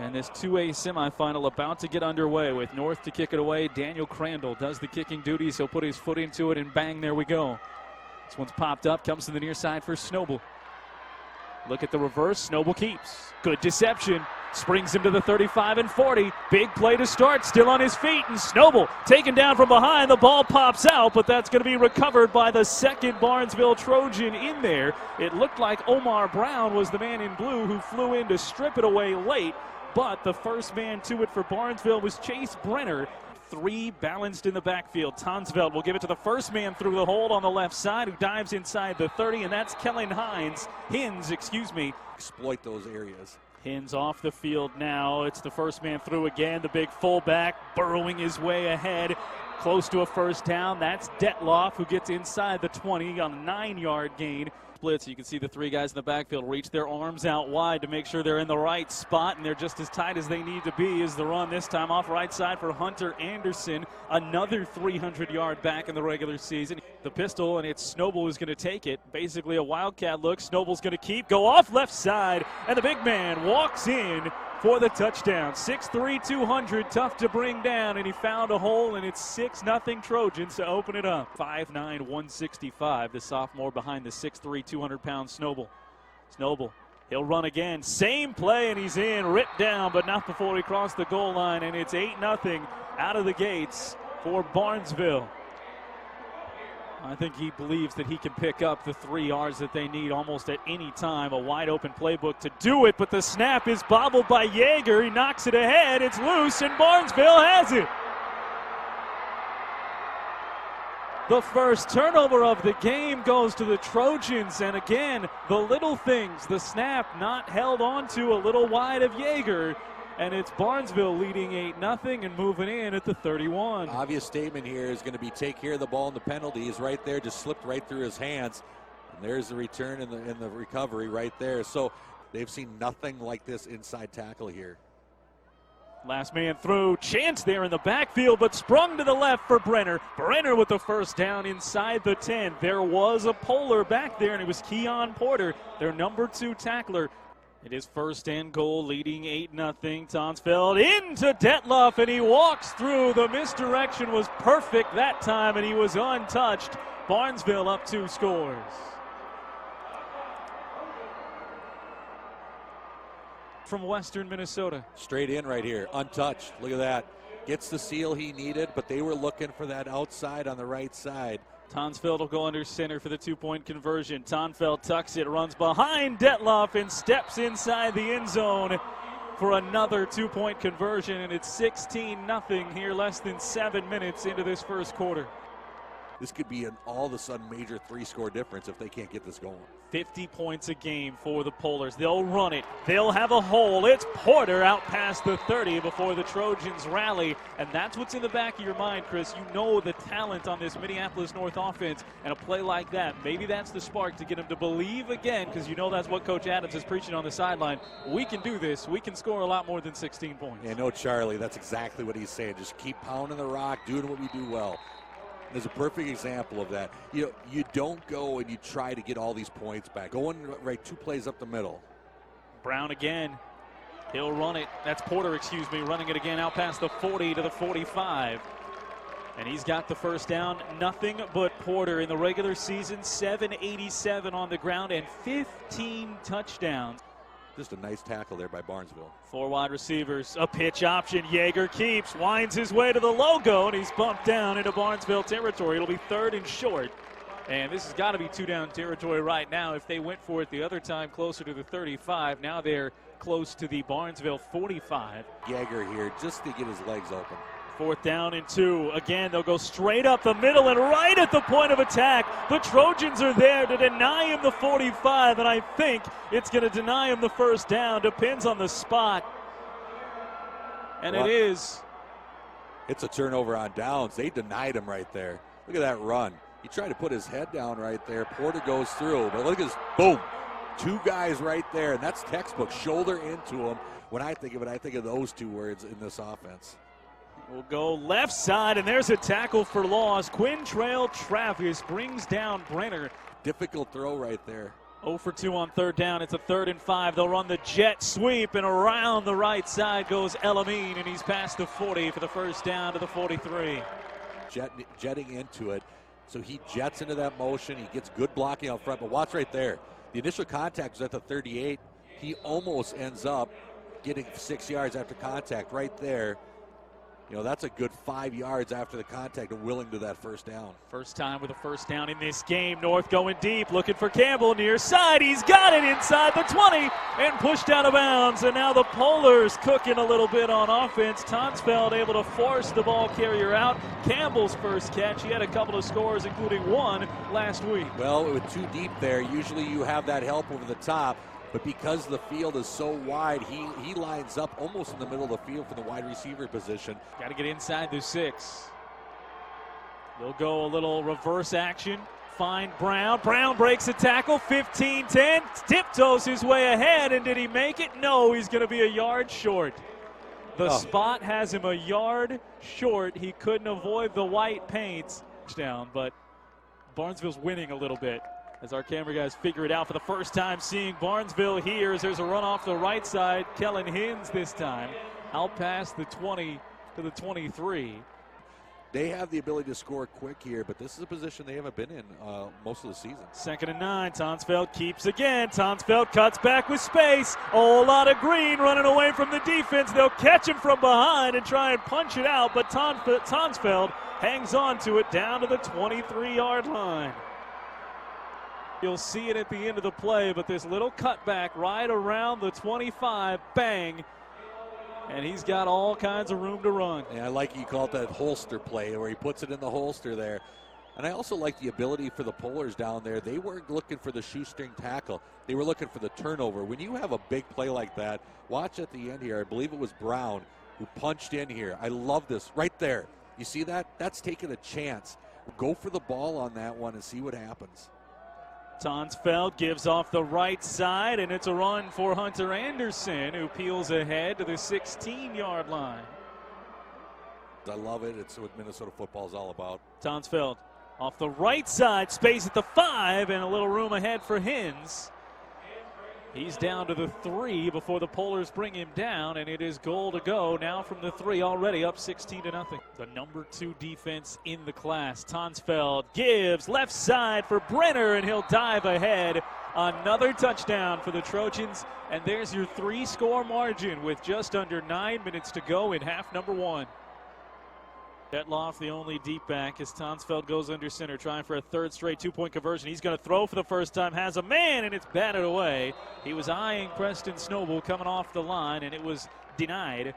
And this 2A semifinal about to get underway with North to kick it away. Daniel Crandall does the kicking duties. He'll put his foot into it and bang, there we go. This one's popped up, comes to the near side for Snowball. Look at the reverse, Snowball keeps. Good deception, springs him to the 35 and 40. Big play to start, still on his feet, and Snowball taken down from behind. The ball pops out, but that's going to be recovered by the second Barnesville Trojan in there. It looked like Omar Brown was the man in blue who flew in to strip it away late, but the first man to it for Barnesville was Chase Brenner. Three balanced in the backfield. Tonsveld will give it to the first man through the hold on the left side, who dives inside the 30, and that's Kellen Hins, exploit those areas. Hins off the field now. It's the first man through again. The big fullback burrowing his way ahead, close to a first down. That's Detloff, who gets inside the 20 on a 9-yard gain. Blitz, you can see the three guys in the backfield reach their arms out wide to make sure they're in the right spot, and they're just as tight as they need to be. Is the run this time off right side for Hunter Anderson, another 300-yard back in the regular season. The pistol, and it's Snowball who's going to take it. Basically a wildcat look. Snowball's going to go off left side, and the big man walks in for the touchdown. 6'3", 200, tough to bring down, and he found a hole, and it's 6-0 Trojans to open it up. 5'9", 165, the sophomore behind the 6'3", 200-pound Snowball. Snowball, he'll run again. Same play, and he's in, ripped down, but not before he crossed the goal line, and it's 8-0 out of the gates for Barnesville. I think he believes that he can pick up the 3 yards that they need almost at any time. A wide open playbook to do it, but the snap is bobbled by Yeager. He knocks it ahead. It's loose, and Barnesville has it. The first turnover of the game goes to the Trojans, and again, the little things, the snap not held on to, a little wide of Yeager. And it's Barnesville leading 8-0 and moving in at the 31. Obvious statement here is going to be take care of the ball, and the penalty is right there, just slipped right through his hands. And there's the return and the recovery right there. So they've seen nothing like this inside tackle here. Last man through, chance there in the backfield, but sprung to the left for Brenner. Brenner with the first down inside the 10. There was a Polar back there, and it was Keon Porter, their number 2 tackler. It is first and goal, leading 8-0. Tonsfeld into Detloff, and he walks through. The misdirection was perfect that time, and he was untouched. Barnesville up 2 scores. From western Minnesota. Straight in right here, untouched. Look at that. Gets the seal he needed, but they were looking for that outside on the right side. Tonsfeld will go under center for the 2-point conversion. Tonsfeld tucks it, runs behind Detloff, and steps inside the end zone for another 2-point conversion, and it's 16-0 here less than 7 minutes into this first quarter. This could be an all-of-a-sudden major 3-score difference if they can't get this going. 50 points a game for the Polars. They'll run it. They'll have a hole. It's Porter out past the 30 before the Trojans rally. And that's what's in the back of your mind, Chris. You know the talent on this Minneapolis North offense, and a play like that, maybe that's the spark to get them to believe again, because you know that's what Coach Adams is preaching on the sideline. We can do this. We can score a lot more than 16 points. Yeah, no, Charlie, that's exactly what he's saying. Just keep pounding the rock, doing what we do well. There's a perfect example of that. You don't go and you try to get all these points back. Going right 2 plays up the middle. Brown again. He'll run it. That's Porter, running it again out past the 40 to the 45. And he's got the first down. Nothing but Porter in the regular season. 787 on the ground and 15 touchdowns. Just a nice tackle there by Barnesville. 4 wide receivers, a pitch option. Yeager keeps, winds his way to the logo, and he's bumped down into Barnesville territory. It'll be 3rd and short. And this has got to be 2-down territory right now. If they went for it the other time closer to the 35, now they're close to the Barnesville 45. Yeager here just to get his legs open. 4th down and 2. Again, they'll go straight up the middle and right at the point of attack. The Trojans are there to deny him the 45, and I think it's going to deny him the first down. Depends on the spot. And it is. It's a turnover on downs. They denied him right there. Look at that run. He tried to put his head down right there. Porter goes through, but look at this. Boom. 2 guys right there, and that's textbook. Shoulder into him. When I think of it, I think of those 2 words in this offense. We'll go left side, and there's a tackle for loss. Quintrail Travis brings down Brenner. Difficult throw right there. 0 for 2 on third down. It's a 3rd and 5. They'll run the jet sweep, and around the right side goes Elamine, and he's past the 40 for the first down to the 43. Jetting into it. So he jets into that motion. He gets good blocking out front. But watch right there. The initial contact was at the 38. He almost ends up getting 6 yards after contact right there. You know, that's a good 5 yards after the contact and willing to that first down. First time with a first down in this game. North going deep, looking for Campbell near side. He's got it inside the 20 and pushed out of bounds. And now the Polars cooking a little bit on offense. Tonsfeld able to force the ball carrier out. Campbell's first catch. He had a couple of scores, including one last week. Well, with too deep there, usually you have that help over the top. But because the field is so wide, he lines up almost in the middle of the field for the wide receiver position. Got to get inside the 6. They'll go a little reverse action. Find Brown. Brown breaks a tackle. 15-10. Tiptoes his way ahead. And did he make it? No, he's going to be a yard short. The spot has him a yard short. He couldn't avoid the white paints. Down, but Barnesville's winning a little bit. As our camera guys figure it out for the first time, seeing Barnesville here as there's a run off the right side. Kellen Hins this time out past the 20 to the 23. They have the ability to score quick here, but this is a position they haven't been in most of the season. 2nd and 9. Tonsfeld keeps again. Tonsfeld cuts back with space. A whole lot of green running away from the defense. They'll catch him from behind and try and punch it out, but Tonsfeld hangs on to it down to the 23-yard line. You'll see it at the end of the play, but this little cutback right around the 25, bang, and he's got all kinds of room to run. Yeah, I like you call it that holster play where he puts it in the holster there. And I also like the ability for the Polars down there. They weren't looking for the shoestring tackle. They were looking for the turnover. When you have a big play like that, watch at the end here. I believe it was Brown who punched in here. I love this right there. You see that? That's taking a chance. Go for the ball on that one and see what happens. Tonsfeld gives off the right side, and it's a run for Hunter Anderson, who peels ahead to the 16-yard line. I love it. It's what Minnesota football is all about. Tonsfeld off the right side, space at the 5, and a little room ahead for Hins. He's down to the 3 before the Polars bring him down, and it is goal to go now from the 3, already up 16-0. The number 2 defense in the class. Tonsfeld gives left side for Brenner, and he'll dive ahead. Another touchdown for the Trojans, and there's your 3-score margin with just under 9 minutes to go in half number 1. Detloff, the only deep back, as Tonsfeld goes under center, trying for a 3rd straight 2-point conversion. He's going to throw for the first time, has a man, and it's batted away. He was eyeing Preston Snowball coming off the line, and it was denied.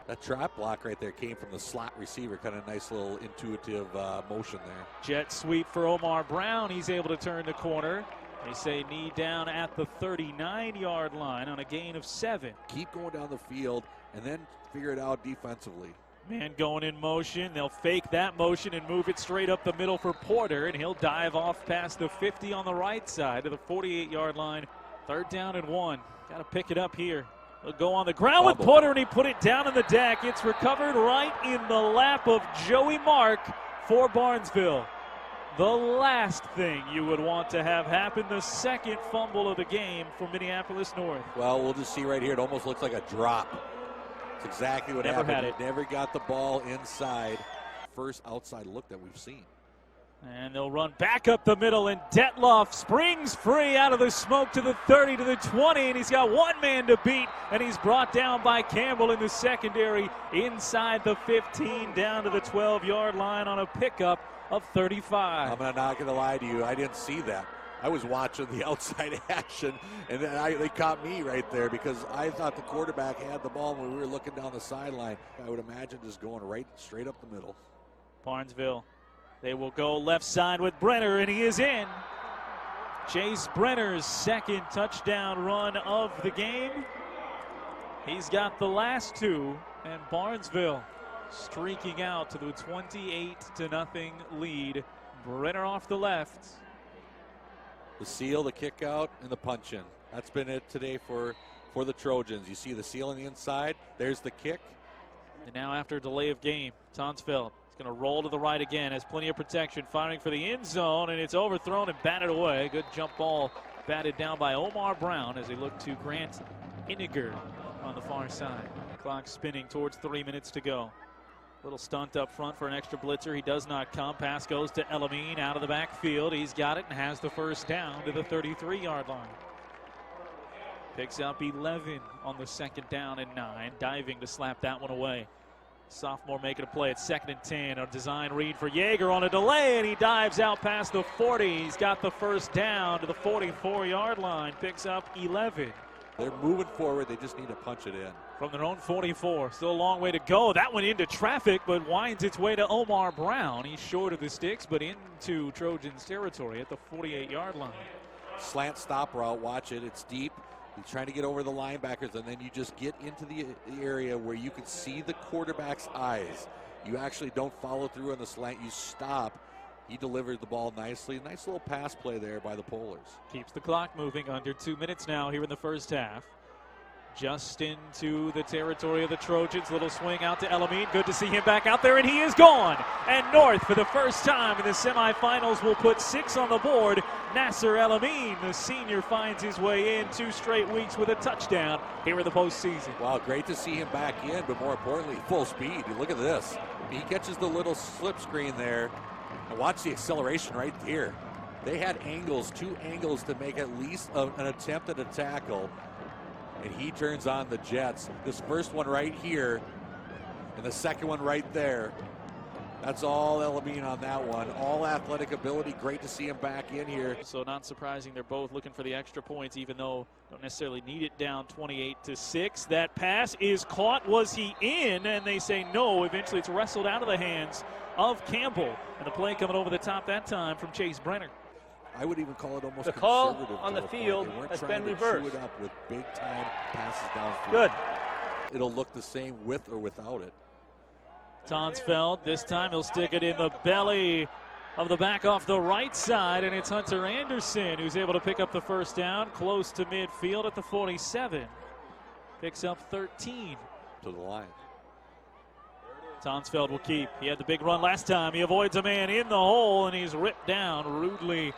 That trap block right there came from the slot receiver. Kind of nice little intuitive motion there. Jet sweep for Omar Brown. He's able to turn the corner. They say knee down at the 39-yard line on a gain of 7. Keep going down the field and then figure it out defensively. Man going in motion. They'll fake that motion and move it straight up the middle for Porter, and he'll dive off past the 50 on the right side to the 48-yard line. 3rd down and 1. Got to pick it up here. They'll go on the ground with Porter, and he put it down in the deck. It's recovered right in the lap of Joey Mark for Barnesville. The last thing you would want to have happen, the 2nd fumble of the game for Minneapolis North. Well, we'll just see right here. It almost looks like a drop. That's exactly what happened. He never got the ball inside. First outside look that we've seen. And they'll run back up the middle, and Detloff springs free out of the smoke to the 30 to the 20, and he's got one man to beat, and he's brought down by Campbell in the secondary inside the 15 down to the 12-yard line on a pickup of 35. I'm not going to lie to you. I didn't see that. I was watching the outside action, and then they caught me right there because I thought the quarterback had the ball when we were looking down the sideline. I would imagine just going right straight up the middle. Barnesville, they will go left side with Brenner, and he is in. Chase Brenner's 2nd touchdown run of the game. He's got the last 2, and Barnesville streaking out to the 28-0 lead. Brenner off the left. The seal, the kick out, and the punch in. That's been it today for the Trojans. You see the seal on the inside. There's the kick. And now after a delay of game, Tonsfeld is going to roll to the right again. Has plenty of protection. Firing for the end zone, and it's overthrown and batted away. Good jump ball batted down by Omar Brown as they look to Grant Iniger on the far side. Clock spinning towards 3 minutes to go. Little stunt up front for an extra blitzer. He does not come. Pass goes to Elamine out of the backfield. He's got it and has the first down to the 33-yard line. Picks up 11 on the 2nd down and 9. Diving to slap that one away. Sophomore making a play at 2nd and 10. A design read for Yeager on a delay, and he dives out past the 40. He's got the first down to the 44-yard line. Picks up 11. They're moving forward. They just need to punch it in. From their own 44. Still a long way to go. That went into traffic, but winds its way to Omar Brown. He's short of the sticks, but into Trojans territory at the 48-yard line. Slant stop route. Watch it. It's deep. He's trying to get over the linebackers, and then you just get into the area where you can see the quarterback's eyes. You actually don't follow through on the slant. You stop. He delivered the ball nicely. Nice little pass play there by the Polars. Keeps the clock moving. Under 2 minutes now here in the first half. Just into the territory of the Trojans. Little swing out to Elamine. Good to see him back out there, and he is gone. And North, for the first time in the semifinals, will put 6 on the board. Nasser Elamine, the senior, finds his way in 2 straight weeks with a touchdown here in the postseason. Wow, great to see him back in, but more importantly, full speed. Look at this. He catches the little slip screen there. And watch the acceleration right here. They had angles, 2 angles to make at least an attempt at a tackle. And he turns on the jets. This first one right here and the second one right there. That's all Elamine on that one. All athletic ability. Great to see him back in here. So not surprising they're both looking for the extra points, even though don't necessarily need it down 28-6. That pass is caught. Was he in? And they say no. Eventually it's wrestled out of the hands of Campbell. And the play coming over the top that time from Chase Brenner. I would even call it almost the conservative. call on the field has been reversed. Chew it up with big time passes downfield. Good. It'll look the same with or without it. Tonsfeld, this time he'll stick it in the belly of the back off the right side, and it's Hunter Anderson who's able to pick up the first down close to midfield at the 47. Picks up 13. To the line. Tonsfeld will keep. He had the big run last time. He avoids a man in the hole, and he's ripped down rudely.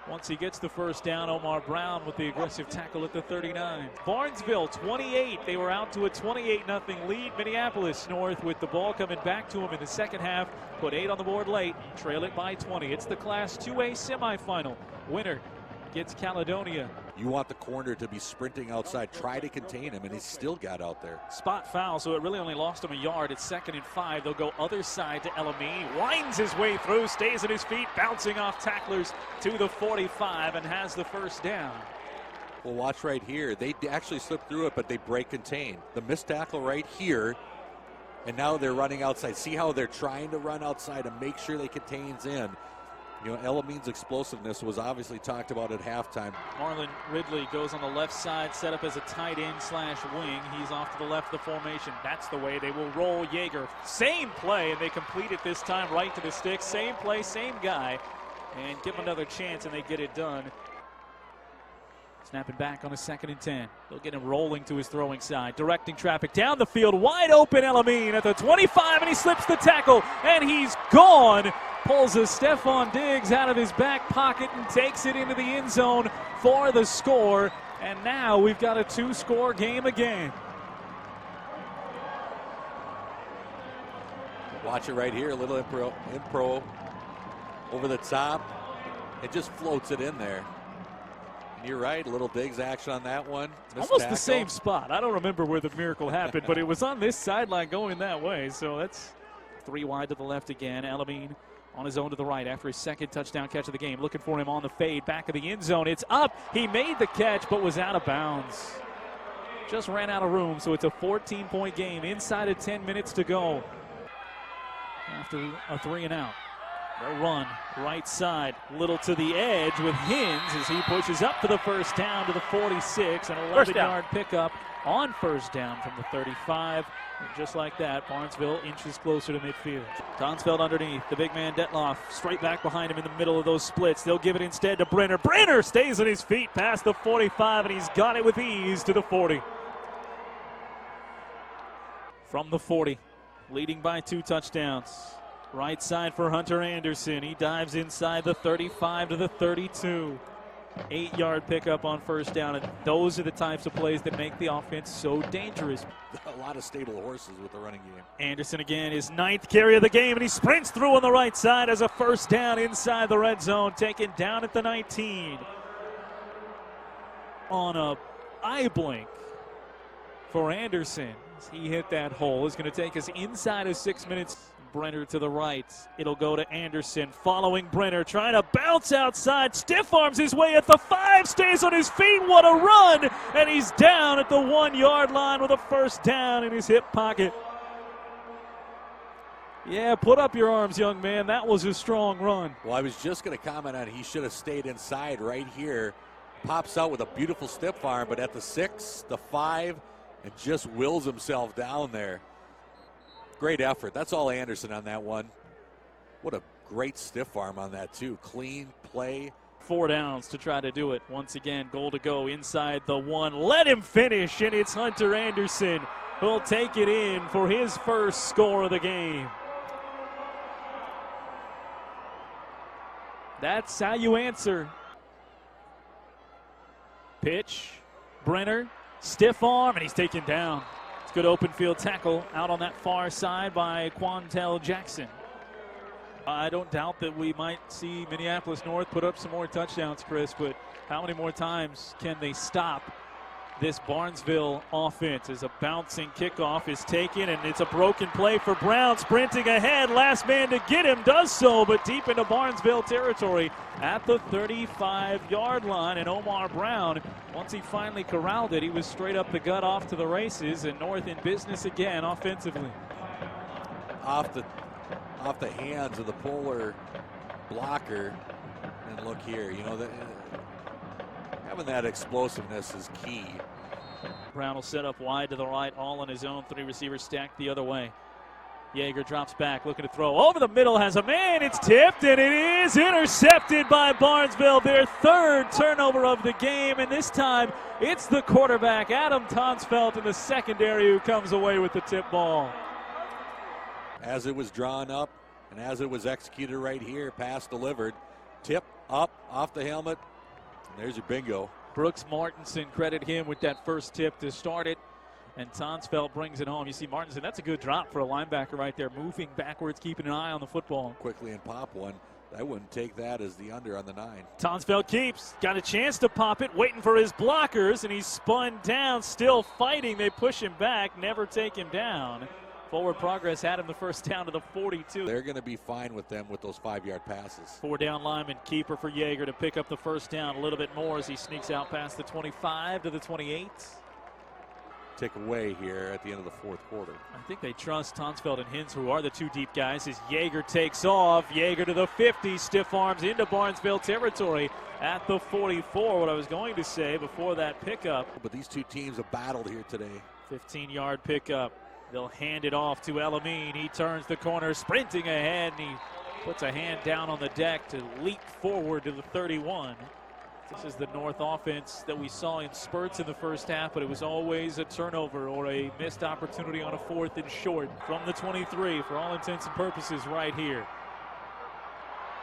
Once he gets the first down, Omar Brown with the aggressive tackle at the 39. Barnesville 28. They were out to a 28-0 lead. Minneapolis North with the ball coming back to him in the second half. Put 8 on the board late. Trail it by 20. It's the Class 2A semifinal. Winner gets Caledonia. You want the corner to be sprinting outside. Try to contain him, and he still got out there. Spot foul, so it really only lost him a yard. It's 2nd and 5. They'll go other side to Elamine. Winds his way through, stays at his feet, bouncing off tacklers to the 45, and has the first down. Well, watch right here. They actually slip through it, but they break contain. The missed tackle right here, and now they're running outside. See how they're trying to run outside and make sure they contains in. You know, Elamine's explosiveness was obviously talked about at halftime. Marlon Ridley goes on the left side, set up as a tight end / wing. He's off to the left of the formation. That's the way they will roll Yeager. Same play, and they complete it this time right to the stick. Same play, same guy, and give him another chance, and they get it done. Snapping back on a 2nd and 10. They'll get him rolling to his throwing side, directing traffic down the field. Wide open Elamine at the 25, and he slips the tackle, and he's gone. Pulls a Stephon Diggs out of his back pocket and takes it into the end zone for the score. And now we've got a 2-score game again. Watch it right here. A little impro over the top. It just floats it in there. And you're right. A little Diggs action on that one. Missed almost tackle. The same spot. I don't remember where the miracle happened, but it was on this sideline going that way. So that's 3 wide to the left again. Elamine on his own to the right after his 2nd touchdown catch of the game. Looking for him on the fade, back of the end zone. It's up. He made the catch, but was out of bounds. Just ran out of room, so it's a 14-point game inside of 10 minutes to go. After a 3 and out. They'll run right side, little to the edge with Hins as he pushes up for the first down to the 46. An 11-yard pickup on first down from the 35. And just like that, Barnesville inches closer to midfield. Tonsfeld underneath. The big man Detloff straight back behind him in the middle of those splits. They'll give it instead to Brenner. Brenner stays on his feet past the 45, and he's got it with ease to the 40. From the 40, leading by 2 touchdowns. Right side for Hunter Anderson. He dives inside the 35 to the 32. 8-yard pickup on first down, and those are the types of plays that make the offense so dangerous. A lot of stable horses with the running game. Anderson again, his 9th carry of the game, and he sprints through on the right side as a first down inside the red zone, taken down at the 19. On a eye blink for Anderson. He hit that hole. It's going to take us inside of 6 minutes. Brenner to the right. It'll go to Anderson. Following Brenner, trying to bounce outside. Stiff arms his way at the 5. Stays on his feet. What a run! And he's down at the 1-yard line with a first down in his hip pocket. Yeah, put up your arms, young man. That was a strong run. Well, I was just going to comment on he should have stayed inside right here. Pops out with a beautiful stiff arm, but at the 6, the 5, and just wills himself down there. Great effort. That's all Anderson on that one. What a great stiff arm on that, too. Clean play. 4 downs to try to do it. Once again, goal to go inside the 1. Let him finish, and it's Hunter Anderson who'll take it in for his first score of the game. That's how you answer. Pitch, Brenner, stiff arm, and he's taken down. It's a good open field tackle out on that far side by Quantel Jackson. I don't doubt that we might see Minneapolis North put up some more touchdowns, Chris, but how many more times can they stop this Barnesville offense? As a bouncing kickoff is taken, and it's a broken play for Brown, sprinting ahead. Last man to get him does so, but deep into Barnesville territory at the 35-yard line. And Omar Brown, once he finally corralled it, he was straight up the gut off to the races, and North in business again offensively. Off the hands of the Polar blocker. And look here, you know, having that explosiveness is key. Brown will set up wide to the right, all on his own. 3 receivers stacked the other way. Yeager drops back, looking to throw. Over the middle, has a man. It's tipped, and it is intercepted by Barnesville. Their 3rd turnover of the game, and this time it's the quarterback, Adam Tonsfeld, in the secondary, who comes away with the tip ball. As it was drawn up and as it was executed right here, pass delivered. Tip up off the helmet. And there's your bingo. Brooks Martinson, credit him with that first tip to start it. And Tonsfeld brings it home. You see Martinson, that's a good drop for a linebacker right there, moving backwards, keeping an eye on the football. Quickly and pop one. I wouldn't take that as the under on the 9. Tonsfeld keeps, got a chance to pop it, waiting for his blockers, and he's spun down, still fighting. They push him back, never take him down. Forward progress had him the first down to the 42. They're going to be fine with them with those 5-yard passes. 4-down lineman, keeper for Yeager to pick up the first down a little bit more as he sneaks out past the 25 to the 28. Tick away here at the end of the 4th quarter. I think they trust Tonsfeld and Hins, who are the 2 deep guys, as Yeager takes off. Yeager to the 50, stiff arms into Barnesville territory at the 44. What I was going to say before that pickup. But these 2 teams have battled here today. 15-yard pickup. They'll hand it off to Elamine. He turns the corner, sprinting ahead, and he puts a hand down on the deck to leap forward to the 31. This is the North offense that we saw in spurts in the first half, but it was always a turnover or a missed opportunity on a 4th and short from the 23 for all intents and purposes right here.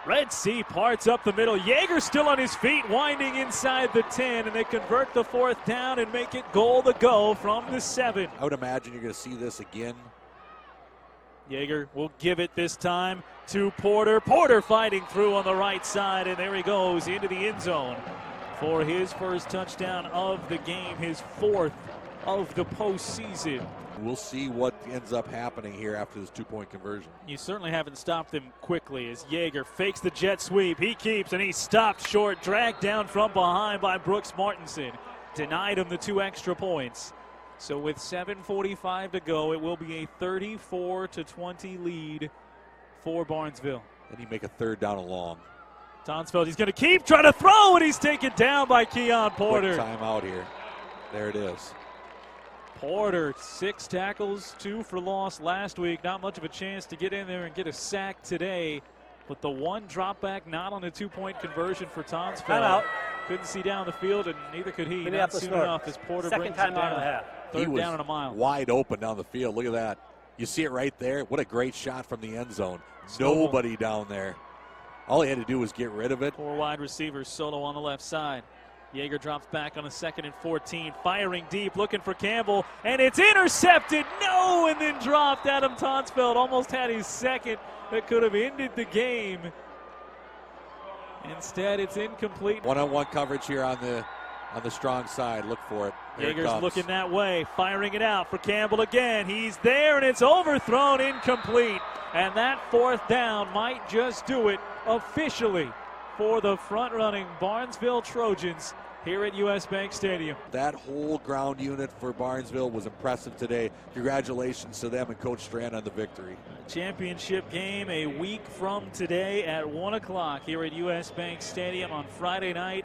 Red Sea parts up the middle. Yeager still on his feet, winding inside the 10, and they convert the 4th down and make it goal to go from the 7. I would imagine you're going to see this again. Yeager will give it this time to Porter. Porter fighting through on the right side, and there he goes into the end zone for his first touchdown of the game, his 4th of the postseason. We'll see what ends up happening here after this 2-point conversion. You certainly haven't stopped them quickly as Yeager fakes the jet sweep. He keeps, and he's stopped short, dragged down from behind by Brooks Martinson. Denied him the 2 extra points. So with 7:45 to go, it will be a 34-20 lead for Barnesville. Then you make a 3rd down and long. Tonsfeld, he's going to keep trying to throw, and he's taken down by Keon Porter. Quick timeout here. There it is. Porter, 6 tackles, 2 for loss last week. Not much of a chance to get in there and get a sack today. But the 1 drop back, not on a 2-point conversion for Tonsfeld. Timeout. Couldn't see down the field, and neither could he. Minneapolis not soon North. enough as Porter Second brings time it out down. of the half. 3rd down and a mile. Wide open down the field. Look at that. You see it right there. What a great shot from the end zone. Snowball. Nobody down there. All he had to do was get rid of it. 4 wide receivers solo on the left side. Yeager drops back on a 2nd and 14, firing deep, looking for Campbell, and it's intercepted. No, and then dropped. Adam Tonsfeld almost had his second that could have ended the game. Instead, it's incomplete. One-on-one coverage here on the strong side. Look for it. Here it Yeager's comes. looking that way, firing it out for Campbell again. He's there, and it's overthrown, incomplete. And that 4th down might just do it officially for the front-running Barnesville Trojans here at US Bank Stadium. That whole ground unit for Barnesville was impressive today. Congratulations to them and Coach Strand on the victory. Championship game a week from today at 1 o'clock here at US Bank Stadium on Friday night.